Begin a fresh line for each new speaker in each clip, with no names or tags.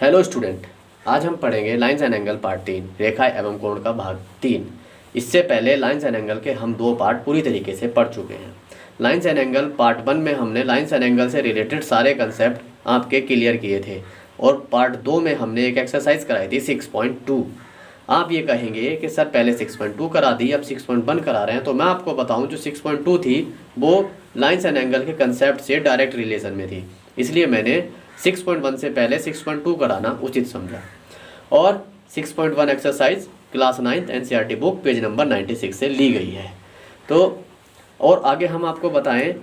Hello student, आज हम पढ़ेंगे लाइंस एंड एंगल पार्ट 3 रेखा एवं कोण का भाग 3। इससे पहले लाइंस एंड एंगल के हम 2 पार्ट पूरी तरीके से पढ़ चुके हैं। लाइंस एंड एंगल पार्ट 1 में हमने लाइंस एंड एंगल से रिलेटेड सारे कंसेप्ट आपके क्लियर किए थे और पार्ट 2 में हमने एक एक्सरसाइज कराई थी 6.2। आप ये कहेंगे कि सर पहले 6.2 करा दी, अब 6.1 करा रहे हैं, तो मैं आपको बताऊं जो 6.2 थी वो लाइंस एंड एंगल के कंसेप्ट से डायरेक्ट रिलेशन में थी, इसलिए मैंने 6.1 से पहले 6.2 कराना उचित समझा। और 6.1 exercise class 9th NCERT book page number 96 से ली गई है। तो और आगे हम आपको बताएं,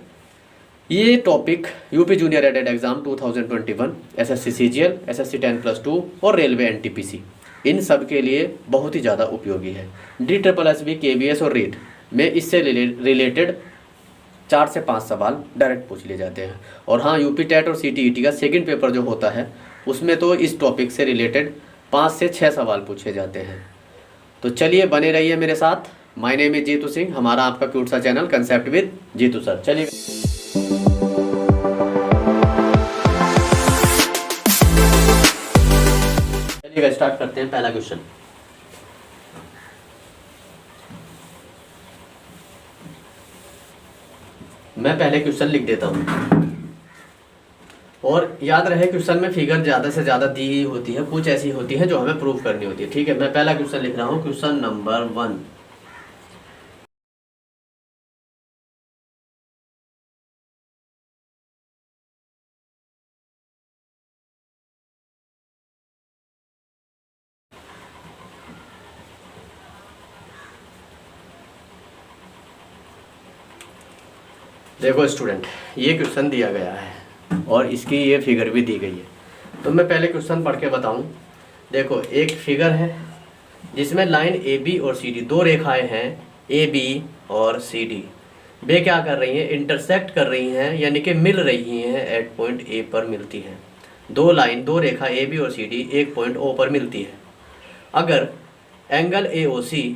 ये topic UP junior added exam 2021, SSC CGL, SSC 10+2 और रेलवे एनटीपीसी, इन सब के लिए बहुत ही ज़्यादा उपयोगी है। DSSB, KBS और रीट में इससे रिलेटेड 4 से 5 सवाल डायरेक्ट पूछ लिए जाते हैं। और हाँ, यूपी टेट और CTET का सेकंड पेपर जो होता है उसमें तो इस टॉपिक से रिलेटेड 5 से 6 सवाल पूछे जाते हैं। तो चलिए बने रहिए मेरे साथ। My name is Jitu Singh, हमारा आपका क्यूट सा channel concept with Jitu sir. चलिए स्टार्ट करते हैं। पहला क्वेश्चन, मैं पहले क्वेश्चन लिख देता हूँ और याद रहे क्वेश्चन में फिगर ज़्यादा से ज़्यादा दी होती है, कुछ ऐसी होती है जो हमें प्रूफ करनी होती है। ठीक है, मैं पहला क्वेश्चन लिख रहा हूँ, क्वेश्चन नंबर 1। देखो स्टूडेंट, ये क्वेश्चन दिया गया है और इसकी ये फिगर भी दी गई है। तो मैं पहले क्वेश्चन पढ़ के बताऊं। देखो, एक फिगर है जिसमें लाइन AB और CD, 2 रेखाएं हैं AB और CD। वे क्या कर रही हैं? इंटरसेक्ट कर रही हैं, यानी कि मिल रही हैं, एट पॉइंट A पर मिलती हैं। 2 रेखा AB और CD एक पॉइंट O पर मिलती है। अगर एंगल AOC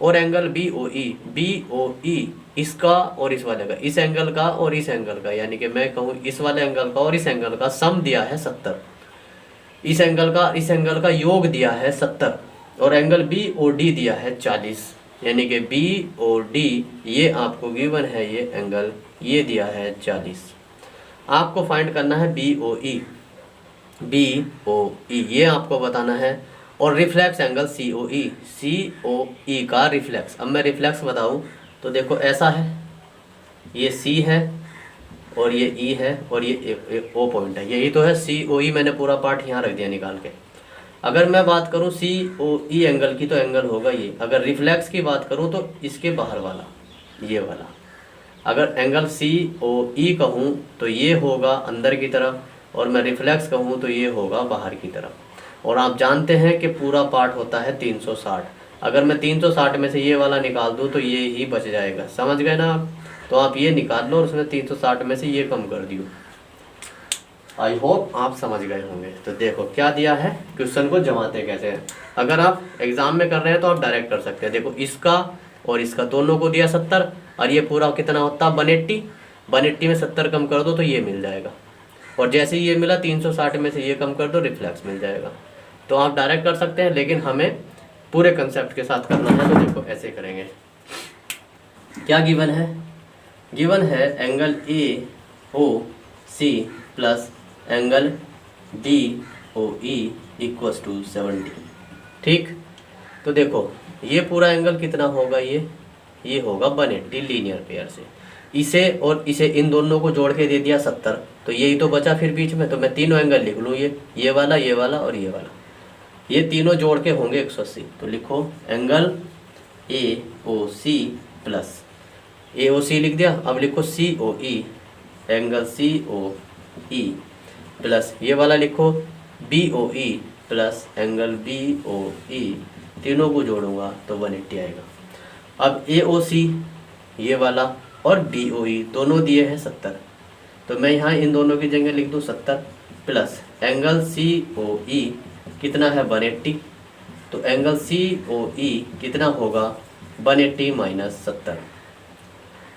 और एंगल BOE इसका और इस वाले का, इस एंगल का और इस एंगल का, यानी कि मैं कहूँ इस वाले एंगल का और इस एंगल का सम दिया है 70। इस एंगल का योग दिया है 70 और एंगल BOD दिया है 40, यानी कि BOD ये आपको गिवन है, ये एंगल ये दिया है 40। आपको फाइंड करना है BOE ये आपको बताना है। और रिफ्लेक्स एंगल COE का रिफ्लेक्स। अब मैं रिफ्लेक्स बताऊं तो देखो ऐसा है, ये C है और ये E है और ये O पॉइंट है, यही तो है COE। मैंने पूरा पार्ट यहाँ रख दिया निकाल के। अगर मैं बात करूं COE एंगल की तो एंगल होगा ये। अगर रिफ्लेक्स की बात करूं तो इसके बाहर वाला, ये वाला। अगर एंगल COE कहूँ तो ये होगा अंदर की तरफ, और मैं रिफ्लेक्स कहूँ तो ये होगा बाहर की तरफ। और आप जानते हैं कि पूरा पार्ट होता है 360। अगर मैं 360 में से ये वाला निकाल दूँ तो ये ही बच जाएगा, समझ गए ना आप? तो आप ये निकाल लो और उसमें 360 में से ये कम कर दियो। आई होप आप समझ गए होंगे। तो देखो क्या दिया है, क्वेश्चन को जमाते कैसे हैं। अगर आप एग्जाम में कर रहे हैं तो आप डायरेक्ट कर सकते हैं। देखो, इसका और इसका दोनों को दिया 70 और ये पूरा कितना होता है 180। 180 में 70 कम कर दो तो ये मिल जाएगा, और जैसे ही ये मिला 360 में से ये कम कर दो, रिफ्लेक्स मिल जाएगा। तो आप डायरेक्ट कर सकते हैं, लेकिन हमें पूरे कंसेप्ट के साथ करना है। तो देखो ऐसे करेंगे। क्या गिवन है? गिवन है angle AOC plus angle BOE equals to 70। ठीक, तो देखो ये पूरा एंगल कितना होगा, ये होगा 180 लीनियर पेयर से। इसे और इसे, इन दोनों को जोड़ के दे दिया 70, तो यही तो बचा फिर बीच में। तो मैं तीनों एंगल लिख लूँ, ये वाला, ये वाला और ये वाला। ये तीनों जोड़ के होंगे 180। तो लिखो एंगल AOC प्लस AOC लिख दिया। अब लिखो COE, एंगल COE प्लस ये वाला लिखो BOE प्लस एंगल BOE। तीनों को जोड़ूंगा तो 180 आएगा। अब AOC ये वाला और BOE दोनों दिए हैं 70, तो मैं यहाँ इन दोनों की जगह लिख दूँ 70 प्लस एंगल COE कितना है 180। तो एंगल COE कितना होगा 180 माइनस 70।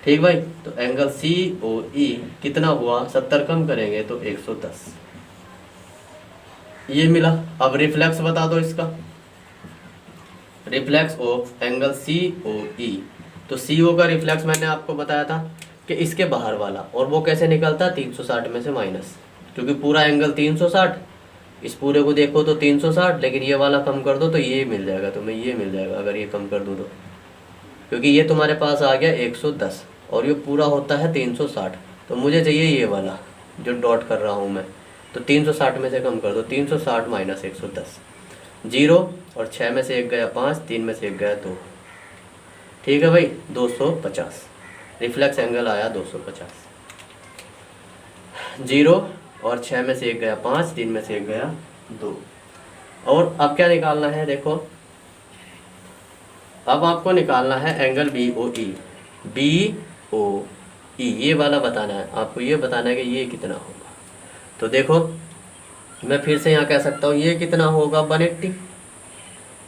ठीक भाई, तो एंगल COE कितना हुआ, 70 कम करेंगे तो 110। ये मिला। अब रिफ्लेक्स बता दो इसका, रिफ्लेक्स ऑफ एंगल सी ओ ई। तो सी ओ का रिफ्लेक्स मैंने आपको बताया था कि इसके बाहर वाला, और वो कैसे निकलता है 360 में से माइनस, क्योंकि पूरा एंगल 360, इस पूरे को देखो तो 360, लेकिन ये वाला कम कर दो तो ये मिल जाएगा तुम्हें, ये मिल जाएगा अगर ये कम कर दो तो, क्योंकि ये तुम्हारे पास आ गया 110 और ये पूरा होता है 360, तो मुझे चाहिए ये वाला जो डॉट कर रहा हूँ मैं। तो 360 में से कम कर दो, 360 माइनस 110, जीरो, और 6 में से एक गया 5, 3 में से एक गया 2। ठीक है भाई, 250 रिफ्लेक्स एंगल आया 250। जीरो और 6 में से एक गया 5, 3 में से एक गया 2। और अब क्या निकालना है देखो, अब आपको निकालना है एंगल बी ओ ई। बी ओ ई ये वाला बताना है आपको, ये बताना है कि ये कितना होगा। तो देखो मैं फिर से यहाँ कह सकता हूँ ये कितना होगा 180,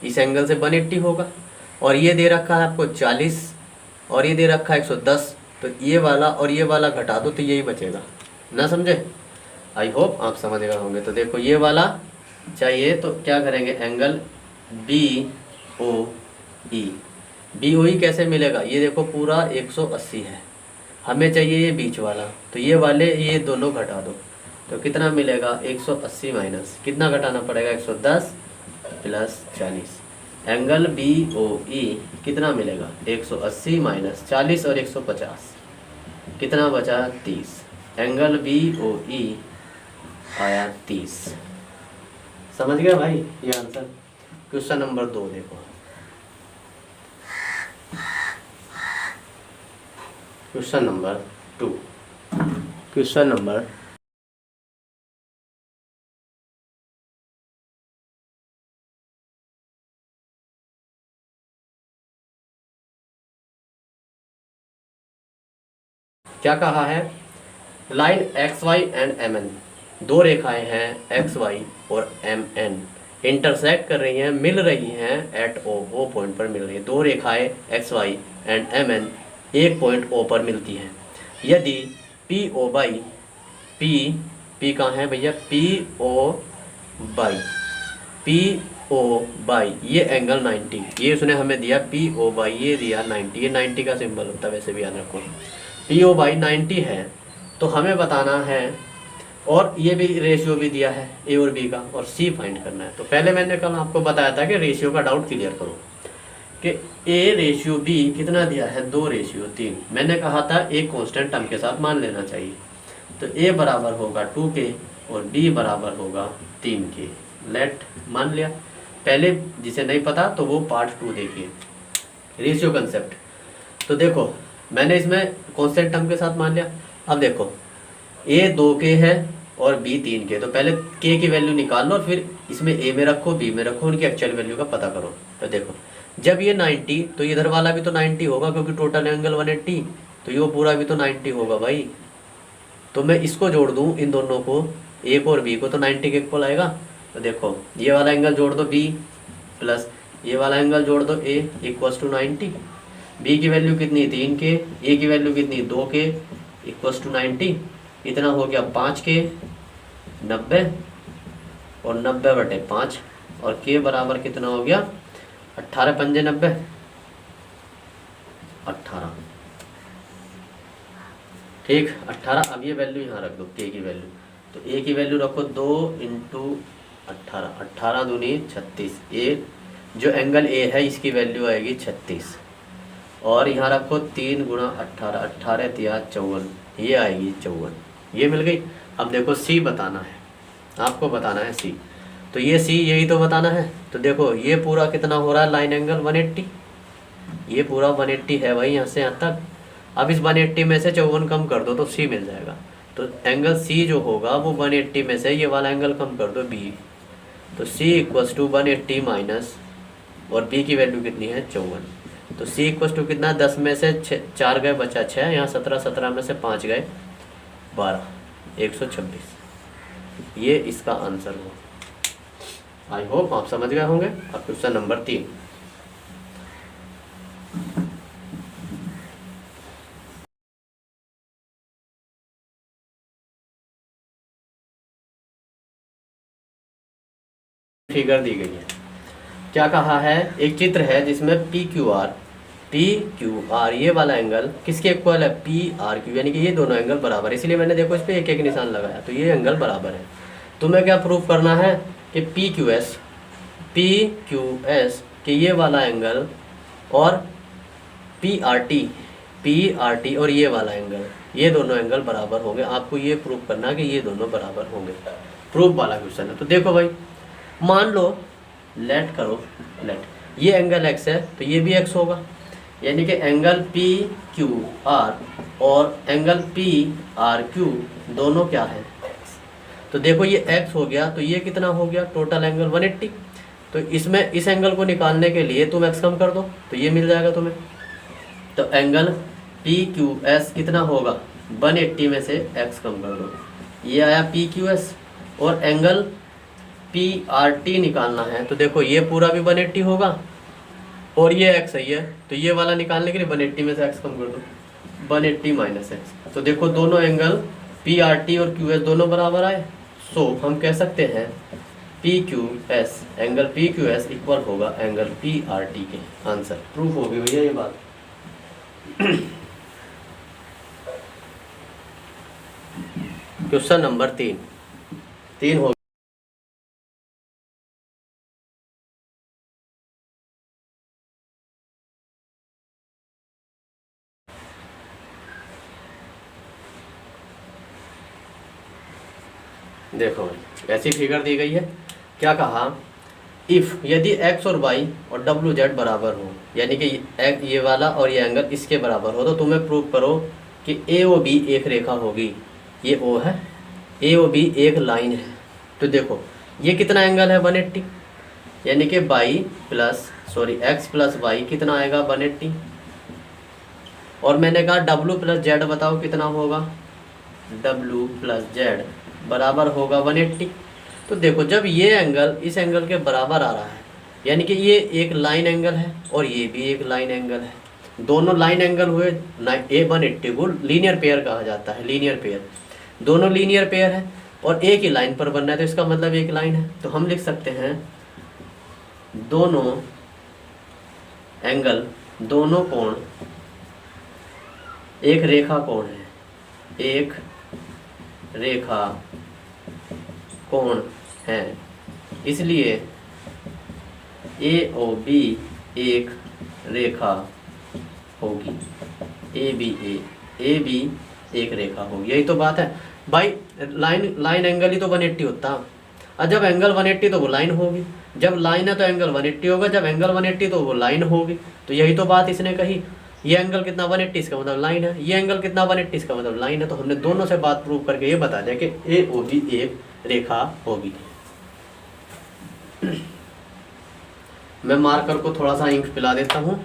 इस एंगल से 180 होगा, और ये दे रखा है आपको 40 और ये दे रखा है 110, तो ये वाला और ये वाला घटा दो तो यही बचेगा ना, समझे? आई होप आप समझ गए होंगे। तो देखो ये वाला चाहिए तो क्या करेंगे, एंगल बी ओ ई। बी ओ ई कैसे मिलेगा, ये देखो पूरा 180 है, हमें चाहिए ये बीच वाला, तो ये वाले ये दोनों घटा दो तो कितना मिलेगा 180 माइनस कितना घटाना पड़ेगा 110 प्लस 40। एंगल बी ओ ई कितना मिलेगा 180 माइनस 40 और 150 कितना बचा 30। एंगल बी ओ ई आया 30। समझ गया भाई ये आंसर। क्वेश्चन नंबर 2 देखो, क्वेश्चन नंबर 2, क्वेश्चन नंबर क्या कहा है, line X Y and M N, दो रेखाएं हैं एक्स वाई और एम एन इंटरसेक्ट कर रही हैं, मिल रही हैं एट ओ पॉइंट पर मिल रही हैं। दो रेखाएं X Y and M N एक पॉइंट ओ पर मिलती हैं। यदि P O by P, P कहाँ है भैया, P O by P O by ये एंगल 90, ये उसने हमें दिया पी ओ बाई, ये दिया 90, ये 90 का सिंबल होता है वैसे भी याद रखो। पी ओ बाई 90 है तो हमें बताना है, और ये भी रेशियो भी दिया है ए और बी का, और सी फाइंड करना है। तो पहले मैंने कल आपको बताया था कि रेशियो का डाउट क्लियर करो कि ए रेशियो बी कितना दिया है 2:3। मैंने कहा था एक कांस्टेंट टर्म के साथ मान लेना चाहिए, तो ए बराबर होगा 2 के और बी बराबर होगा 3 के। लेट मान लिया। पहले जिसे नहीं पता तो वो पार्ट 2 देखिए, रेशियो कंसेप्ट। तो देखो मैंने इसमें कांस्टेंट टर्म के साथ मान लिया। अब देखो ए 2 के है और बी 3 के, तो पहले के की वैल्यू निकाल लो और फिर इसमें ए में रखो बी में रखो, उनकी एक्चुअल वैल्यू का पता करो। तो देखो जब ये 90 तो इधर वाला भी तो 90 होगा क्योंकि टोटल एंगल 180, तो ये पूरा भी तो 90 होगा भाई। तो मैं इसको जोड़ दूं इन दोनों को, ए को और बी को, तो 90 के इक्वल आएगा। तो देखो ये वाला एंगल जोड़ दो बी प्लस ये वाला एंगल जोड़ दो ए इक्वल्स टू 90। बी की वैल्यू कितनी 3 के, ए की वैल्यू कितनी 2 के इक्वल्स टू 90, इतना हो गया 5 के 90 और 90/5, और के बराबर कितना हो गया 18 पंजे 90 18। ठीक 18। अब ये वैल्यू यहाँ रख दो के की वैल्यू, तो ए की वैल्यू रखो 2 × 18, 18 दूनी 36। ए जो एंगल ए है इसकी वैल्यू आएगी 36, और यहाँ रखो 3 × 18, 18 तिया 54, ये आएगी 54, ये मिल गई। अब देखो सी बताना है, आपको बताना है सी, तो ये सी यही तो बताना है। तो देखो ये पूरा कितना हो रहा है लाइन एंगल 180, ये पूरा 180 है भाई यहाँ से यहाँ तक। अब इस 180 में से 54 कम कर दो तो सी मिल जाएगा। तो एंगल सी जो होगा वो 180 में से ये वाला एंगल कम कर दो बी, तो सी इक्वल्स टू 180 माइनस, और बी की वैल्यू कितनी है 54, तो सी इक्वल्स टू कितना 10 में से 4 गए बचा 6, यहाँ 17, 17 में से 5 गए 12, 126, ये इसका आंसर हो। आई होप आप समझ गए होंगे। अब क्वेश्चन नंबर 3। फिगर दी गई है। क्या कहा है, एक चित्र है जिसमें पी क्यू आर ये वाला एंगल किसके इक्वल है, PRQ, यानी कि ये दोनों एंगल बराबर है। इसलिए मैंने देखो इस पर एक एक निशान लगाया, तो ये एंगल बराबर है। तुम्हें क्या प्रूफ करना है कि PQS कि ये वाला एंगल और PRT और ये वाला एंगल, ये दोनों एंगल बराबर होंगे। आपको ये प्रूफ करना है कि ये दोनों बराबर होंगे। प्रूफ वाला क्वेश्चन है। तो देखो भाई, मान लो लेट ये एंगल x है तो ये भी x होगा, यानी कि एंगल PQR और एंगल PRQ दोनों क्या है, तो देखो ये x हो गया तो ये कितना हो गया, टोटल एंगल 180। तो इसमें इस एंगल को निकालने के लिए तुम x कम कर दो तो ये मिल जाएगा तुम्हें। तो एंगल PQS कितना होगा, 180 में से x कम कर दो, ये आया PQS। और एंगल PRT निकालना है तो देखो ये पूरा भी 180 होगा और ये x है ये, तो ये वाला निकालने के लिए 180 में से x कम कर दो, 180 माइनस x। तो देखो दोनों एंगल PRT और QS दोनों बराबर आए। सो हम कह सकते हैं PQS, एंगल PQS इक्वल होगा एंगल PRT के। आंसर प्रूफ हो गई भैया ये बात। क्वेश्चन नंबर 3 हो। देखो ऐसी फिगर दी गई है। क्या कहा, इफ़ यदि x और y और WZ बराबर हो, यानी कि ये वाला और ये एंगल इसके बराबर हो, तो तुम्हें प्रूव करो कि AOB एक रेखा होगी। ये O है, AOB एक लाइन है। तो देखो ये कितना एंगल है, 180, यानी कि x प्लस y कितना आएगा, 180। और मैंने कहा W प्लस Z बताओ कितना होगा, W प्लस Z बराबर होगा 180। तो देखो जब ये एंगल इस एंगल के बराबर आ रहा है, यानी कि ये एक लाइन एंगल है और ये भी एक लाइन एंगल है, दोनों लाइन एंगल हुए। A180 को लीनियर पेयर कहा जाता है, लीनियर पेयर, दोनों लीनियर पेयर है और एक ही लाइन पर बन रहा है, तो इसका मतलब एक लाइन है। तो हम लिख सकते हैं दोनों एंगल, दोनों कोण एक रेखा कोण है, एक रेखा कोण है, इसलिए AOB एक रेखा होगी, AB एक रेखा होगी। यही तो बात है भाई, लाइन एंगल ही तो 180 होता। और जब एंगल 180 तो वो लाइन होगी, जब लाइन है तो एंगल 180 होगा, जब एंगल 180 तो वो लाइन होगी। तो यही तो बात इसने कही, ये एंगल कितना 180 इसका मतलब लाइन है, ये एंगल कितना 180 इसका मतलब लाइन है। तो हमने दोनों से बात प्रूव करके ये बता दिया कि AOB एक रेखा होगी। मैं मार्कर को थोड़ा सा इंक पिला देता हूँ।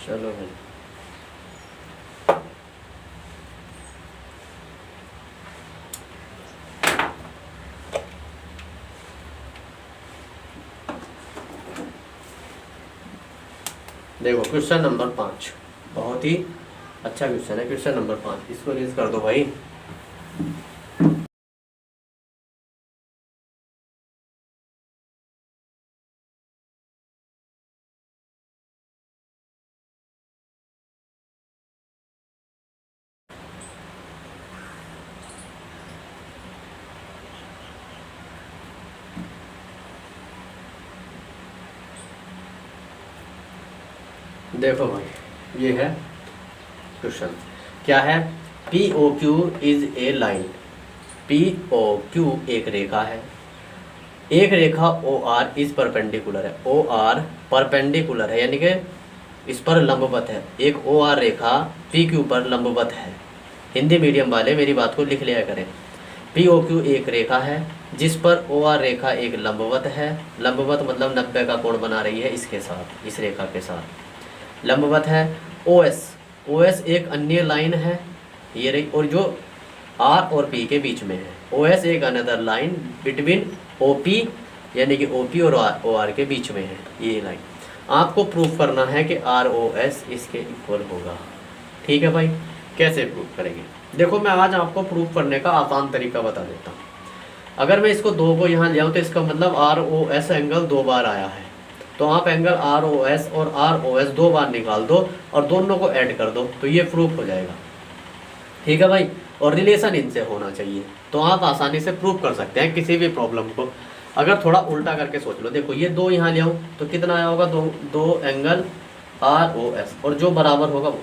चलो भाई, देखो क्वेश्चन नंबर 5 बहुत ही अच्छा क्वेश्चन है। क्वेश्चन नंबर 5 इसको रीड कर दो भाई। देखो भाई ये है क्वेश्चन, क्या है, POQ is a line, POQ एक रेखा है, एक रेखा OR इज परपेंडिकुलर है, OR परपेंडिकुलर है यानी कि इस पर लंबवत है। एक OR रेखा PQ पर लंबवत है। हिंदी मीडियम वाले मेरी बात को लिख लिया करें। POQ एक रेखा है जिस पर OR रेखा एक लंबवत है, लंबवत मतलब 90 का कोण बना रही है इसके साथ, इस रेखा के साथ लंबवत है। OS एक अन्य लाइन है ये रही, और जो R और P के बीच में है। OS एक अनदर लाइन बिटवीन OP यानी कि OP और OR के बीच में है ये लाइन। आपको प्रूफ करना है कि ROS इसके इक्वल होगा। ठीक है भाई, कैसे प्रूफ करेंगे? देखो मैं आज आपको प्रूफ करने का आसान तरीका बता देता हूँ। अगर मैं इसको 2 को यहाँ ले आऊँ तो इसका मतलब ROS एंगल 2 बार आया है, तो आप एंगल ROS और ROS 2 बार निकाल दो और दोनों को ऐड कर दो, तो ये प्रूफ हो जाएगा। ठीक है भाई, और रिलेशन इनसे होना चाहिए, तो आप आसानी से प्रूफ कर सकते हैं किसी भी प्रॉब्लम को। अगर थोड़ा उल्टा करके सोच लो, देखो ये 2 यहाँ ले आऊँ तो कितना आया होगा, दो एंगल ROS और जो बराबर होगा वो,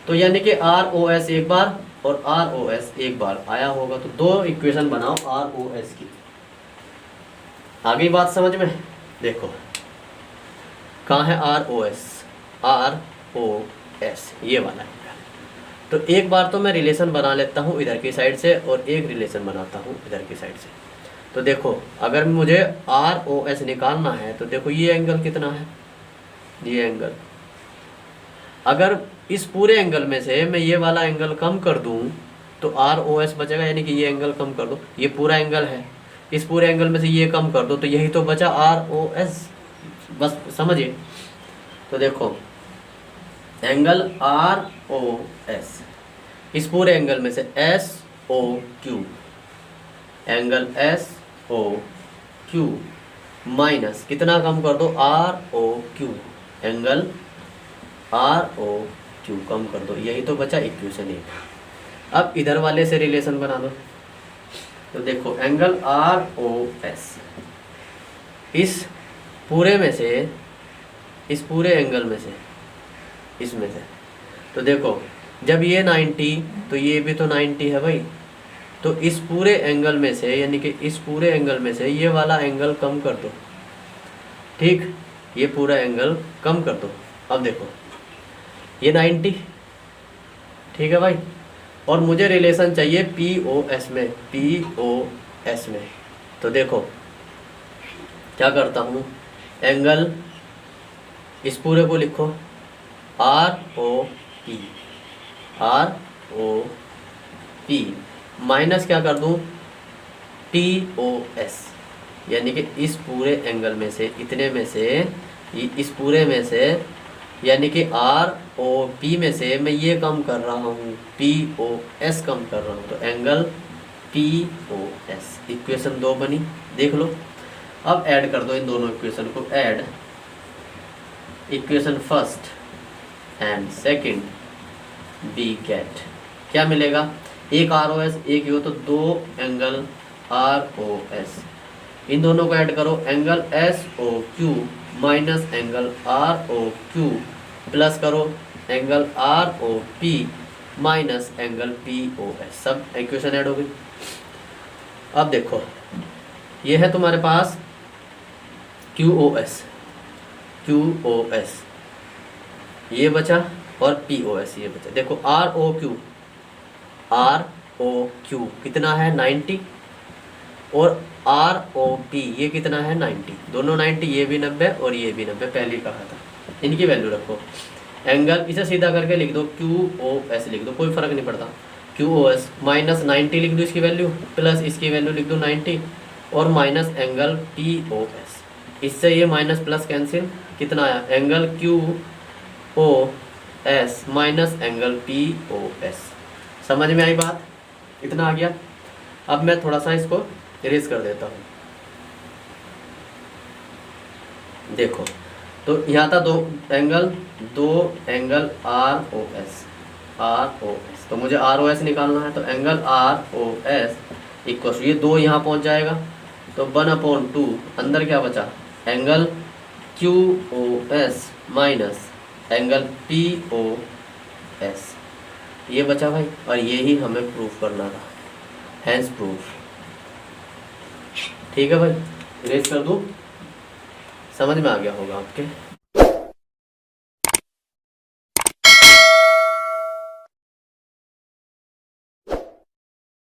तो यानी कि ROS एक बार और ROS एक बार आया होगा, तो 2 इक्वेशन बनाओ ROS की। आ गई बात समझ में? देखो कहाँ है ROS ये वाला है। तो एक बार तो मैं रिलेशन बना लेता हूँ इधर की साइड से और एक रिलेशन बनाता हूँ इधर की साइड से। तो देखो अगर मुझे ROS निकालना है तो देखो ये एंगल कितना है, ये एंगल, अगर इस पूरे एंगल में से मैं ये वाला एंगल कम कर दूं तो ROS बचेगा, यानी कि ये एंगल कम कर दो, ये पूरा एंगल है, इस पूरे एंगल में से ये कम कर दो तो यही तो बचा ROS, बस समझिए। तो देखो एंगल ROS इस पूरे एंगल में से SOQ, एंगल SOQ माइनस कितना कम कर दो ROQ, एंगल ROQ कम कर दो, यही तो बचा इक्वेशन 1। अब इधर वाले से रिलेशन बना दो, तो देखो एंगल ROS इस पूरे में से, इस पूरे एंगल में से, इसमें से, तो देखो जब ये 90 तो ये भी तो 90 है भाई, तो इस पूरे एंगल में से, यानी कि इस पूरे एंगल में से ये वाला एंगल कम कर दो। ठीक, ये पूरा एंगल कम कर दो। अब देखो ये 90, ठीक है भाई, और मुझे रिलेशन चाहिए POS में, POS में। तो देखो क्या करता हूँ, एंगल इस पूरे को लिखो ROP माइनस क्या कर दूँ POS, यानी कि इस पूरे एंगल में से, इतने में से, इस पूरे में से, यानी कि ROP में से मैं ये कम कर रहा हूँ, POS कम कर रहा हूँ, तो एंगल POS, इक्वेशन 2 बनी, देख लो। अब ऐड कर दो इन दोनों इक्वेशन को, add equation first and second, we get क्या मिलेगा, एक ROS एक हो तो 2 एंगल ROS, इन दोनों को ऐड करो, angle SOQ minus angle ROQ plus करो angle ROP minus angle POS, सब इक्वेशन ऐड हो गई। अब देखो ये है तुम्हारे पास QOS ये बचा और POS ये बचा। देखो ROQ कितना है 90 और ROP ये कितना है 90, दोनों 90, ये भी 90 और ये भी 90, पहले कहा था। इनकी वैल्यू रखो, एंगल इसे सीधा करके लिख दो, QOS लिख दो, कोई फर्क नहीं पड़ता, QOS माइनस 90 लिख दो इसकी वैल्यू, प्लस इसकी वैल्यू लिख दो 90 और माइनस एंगल POS, इससे ये माइनस प्लस कैंसिल, कितना आया angle QOS minus angle POS। समझ में आई बात? इतना आ गया। अब मैं थोड़ा सा इसको इरेज कर देता हूँ। देखो तो यहाँ था दो एंगल ROS, तो मुझे ROS निकालना है, तो एंगल ROS इक्वल ये 2 यहाँ पहुँच जाएगा, तो 1/2 अंदर क्या बचा, angle QOS minus angle POS, ये बचा भाई, और यही हमें प्रूफ करना था, हैंस प्रूफ। ठीक है भाई, इरेज कर दूँ, समझ में आ गया होगा आपके।